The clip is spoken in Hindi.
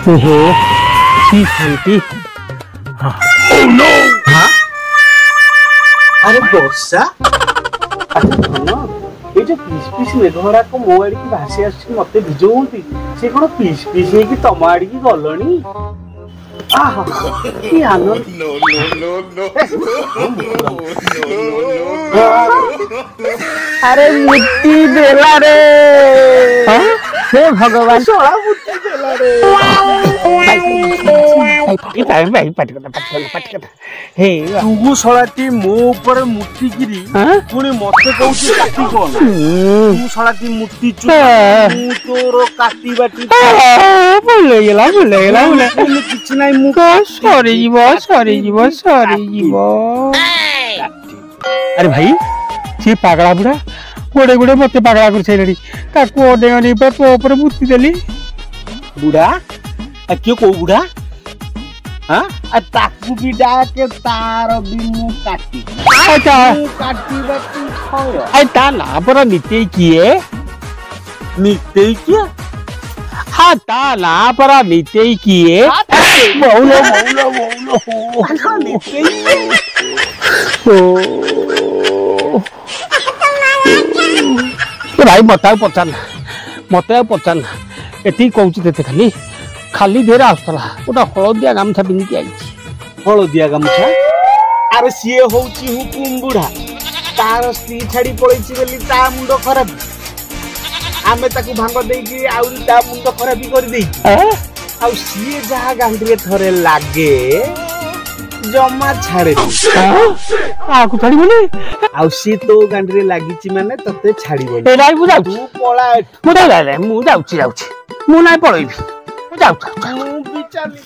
ओहो सी शांति। Oh no! हाँ? अरे वर्षा ये जो पीस पीस मेघरा को मो आड़ी की भाषा आछी मते भिजौंती से कोन पीस पीस हे कि तम आड़ी की गलणी आहा की आनंद No! अरे मुट्ठी देला रे हे भगवान सोळा मुट्ठी देला रे भाई पाट हे तू सोळाटी मो ऊपर मुट्ठी गिरी पुणी मते कहूची काटी कोन तू सोळाटी मुट्ठी चु मु तोर काटी बाटी भूल गेला किछि नाही मु सरी जीव अरे भाई सी पागला बुढ़ा गोड़े गोड़े मत पागला कर छेड़ी ताको ओडेनी पे तो ऊपर मुत्ती देली बुढ़ा आ क्यों को बुढ़ा हां आ ताकू भी डाके तार भी मु काटी अच्छा मु काटी बाटी खयो आई ता ना पर निते किए निते क्या हाँ ता ना पर निते किए बोलो निते भाई मत पचारना एति कहूची देते खाली देर आसला गोटा हलदिया गामछा पिंधि आई हलदिया गामछा अरे सीए होची हुकुम बुढ़ा तार स्त्री छाड़ी पळैची बोली ता मुंड खराब आमे ताकू भांग देकी आउरी ता मुंड खराब कर देई आउ सीए जहा गांडीरे थरे लागे जम्मा छाड़े आकु छाड़ी बोले आउ सी तो गांडीरे लागिची माने तते छाड़ी बोले एराई बुझा तू पळा मु जाउची मु नाही पळैबी जाउ भी चली